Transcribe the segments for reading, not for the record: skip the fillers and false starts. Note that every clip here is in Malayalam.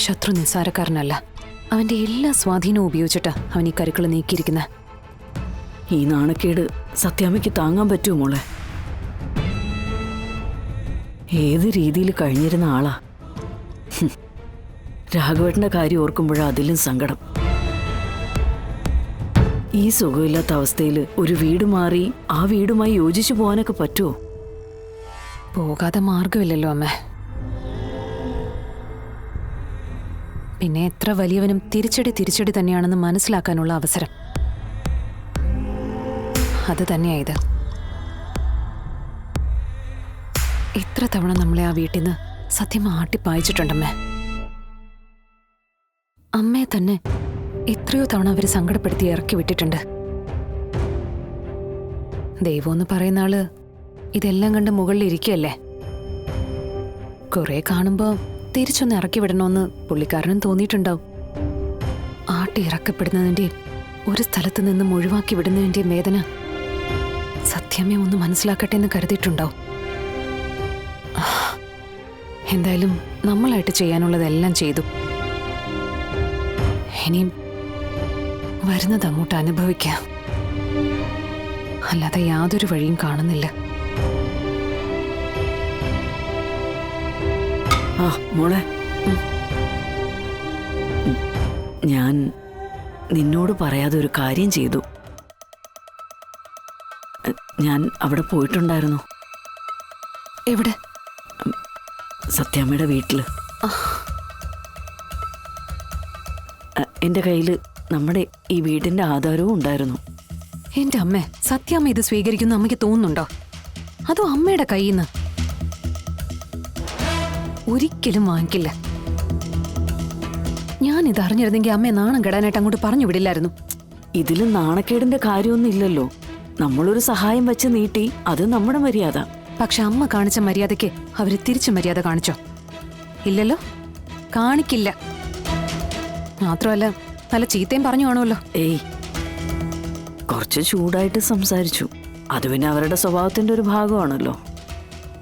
ശത്രു നിസ്സാരക്കാരനല്ല. അവന്റെ എല്ലാ സ്വാധീനവും ഉപയോഗിച്ചിട്ടാ അവൻ ഈ കരുക്കള് നീക്കിയിരിക്കുന്നത്. ഈ നാണക്കേട് സത്യാമ്മയ്ക്ക് താങ്ങാൻ പറ്റുമോ മോളെ? ഏത് രീതിയിൽ കഴിഞ്ഞിരുന്ന ആളാ. രാഘവേട്ടന്റെ കാര്യം ഓർക്കുമ്പോഴാ അതിലും സങ്കടം. ഈ സുഖമില്ലാത്ത അവസ്ഥയിൽ ഒരു വീട് മാറി ആ വീടുമായി യോജിച്ചു പോകാനൊക്കെ പറ്റുമോ? പോകാതെ മാർഗമില്ലല്ലോ അമ്മേ. പിന്നെ എത്ര വലിയവനും തിരിച്ചടി തന്നെയാണെന്ന് മനസ്സിലാക്കാനുള്ള അവസരം അത് തന്നെയായത്. എത്ര തവണ നമ്മളെ ആ വീട്ടിൽ നിന്ന് സത്യം ആട്ടിപ്പായിച്ചിട്ടുണ്ടമ്മേ. അമ്മയെ തന്നെ എത്രയോ തവണ അവര് സങ്കടപ്പെടുത്തി ഇറക്കി വിട്ടിട്ടുണ്ട്. ദൈവം എന്ന് പറയുന്ന ആള് ഇതെല്ലാം കണ്ട് മുകളിൽ ഇരിക്കുകയല്ലേ. കുറെ കാണുമ്പോ തിരിച്ചൊന്ന് ഇറക്കി വിടണമെന്ന് പുള്ളിക്കാരനും തോന്നിയിട്ടുണ്ടാവും. ആട്ടി ഇറക്കപ്പെടുന്നതിന്റെയും ഒരു സ്ഥലത്ത് നിന്നും ഒഴിവാക്കി വിടുന്നതിന്റെയും വേദന സത്യമേ ഒന്ന് മനസ്സിലാക്കട്ടെ എന്ന് കരുതിയിട്ടുണ്ടാവും. എന്തായാലും നമ്മളായിട്ട് ചെയ്യാനുള്ളതെല്ലാം ചെയ്തു. ഇനിയും വരുന്നത് അങ്ങോട്ട് അനുഭവിക്കാം. അല്ലാതെ യാതൊരു വഴിയും കാണുന്നില്ല. ആ മോളെ, ഞാൻ നിന്നോട് പറയാതെ ഒരു കാര്യം ചെയ്തു. ഞാൻ അവിടെ പോയിട്ടുണ്ടായിരുന്നു. എവിടെ? സത്യാമ്മയുടെ വീട്ടില്. എന്റെ കയ്യില് നമ്മുടെ ഈ വീടിന്റെ ആധാരവും ഉണ്ടായിരുന്നു. എന്റെ അമ്മേ, സത്യാമ്മ ഇത് സ്വീകരിക്കുന്ന അമ്മയ്ക്ക് തോന്നുന്നുണ്ടോ? അതോ അമ്മയുടെ കയ്യിൽ നിന്ന്? ഒരിക്കലും വാങ്ങിക്കില്ല. ഞാനിത് അറിഞ്ഞിരുന്നെങ്കിൽ അമ്മയെ നാണം കെടാനായിട്ട് അങ്ങോട്ട് പറഞ്ഞു വിടില്ലായിരുന്നു. ഇതില് നാണക്കേടിന്റെ കാര്യമൊന്നും ഇല്ലല്ലോ. നമ്മളൊരു സഹായം വെച്ച് നീട്ടി, അത് നമ്മുടെ മര്യാദ. പക്ഷെ അമ്മ കാണിച്ച മര്യാദയ്ക്ക് അവര് തിരിച്ചു മര്യാദ കാണിച്ചോ? ഇല്ലല്ലോ, കാണിക്കില്ല. മാത്രമല്ല നല്ല ചീത്തയും പറഞ്ഞു കാണുമല്ലോ. ഏയ്, കുറച്ച് ചൂടായിട്ട് സംസാരിച്ചു. അത് പിന്നെ അവരുടെ സ്വഭാവത്തിന്റെ ഒരു ഭാഗമാണല്ലോ.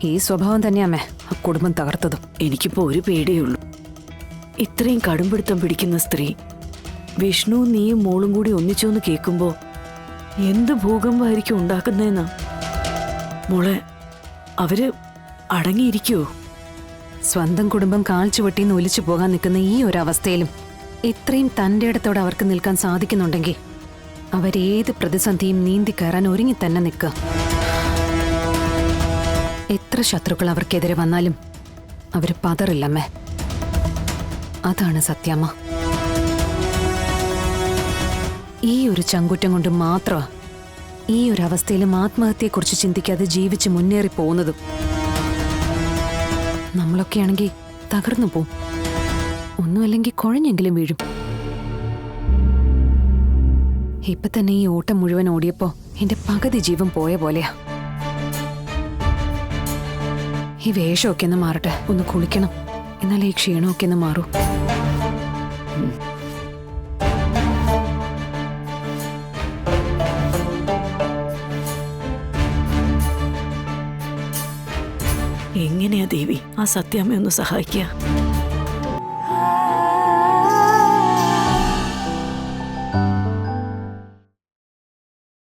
ഈ സ്വഭാവം തന്നെയാമേ ആ കുടുംബം തകർത്തതും. എനിക്കിപ്പോ ഒരു പേടിയുള്ളൂ. ഇത്രയും കടുംപിടുത്തം പിടിക്കുന്ന സ്ത്രീ വിഷ്ണു നീയും മോളും കൂടി ഒന്നിച്ചോന്ന് കേൾക്കുമ്പോ എന്ത് ഭൂകമ്പമായിരിക്കും ഉണ്ടാക്കുന്നതെന്നാ. മോളെ, അവര് അടങ്ങിയിരിക്കുവോ? സ്വന്തം കുടുംബം കാൽച്ചുവട്ടിന്ന് ഒലിച്ചു പോകാൻ നിൽക്കുന്ന ഈ ഒരു അവസ്ഥയിലും ഇത്രയും തൻ്റെ ഇടത്തോടെ അവർക്ക് നിൽക്കാൻ സാധിക്കുന്നുണ്ടെങ്കിൽ അവരേത് പ്രതിസന്ധിയും നീന്തി കയറാൻ ഒരുങ്ങി തന്നെ നിൽക്കുക. എത്ര ശത്രുക്കൾ അവർക്കെതിരെ വന്നാലും അവര് പതറില്ലമ്മേ. അതാണ് സത്യാമ്മ. ഈ ഒരു ചങ്കുറ്റം കൊണ്ട് മാത്രമാ ഈ ഒരു അവസ്ഥയിലും ആത്മഹത്യയെക്കുറിച്ച് ചിന്തിക്കാതെ ജീവിച്ച് മുന്നേറി പോകുന്നതും. നമ്മളൊക്കെയാണെങ്കിൽ തകർന്നു പോവും. ഒന്നുമല്ലെങ്കിൽ കുഴഞ്ഞെങ്കിലും വീഴും. ഇപ്പൊ തന്നെ ഈ ഓട്ടം മുഴുവൻ ഓടിയപ്പോ എന്റെ പകുതി ജീവൻ പോയ പോലെയാ. ഈ വേഷമൊക്കെ ഒന്ന് മാറട്ടെ, ഒന്ന് കുളിക്കണം. എന്നാലേ ഈ ക്ഷീണമൊക്കെ ഒന്ന് മാറൂ. എങ്ങനെയാ ദേവി ആ സത്യാമ്മയൊന്ന് സഹായിക്കുക?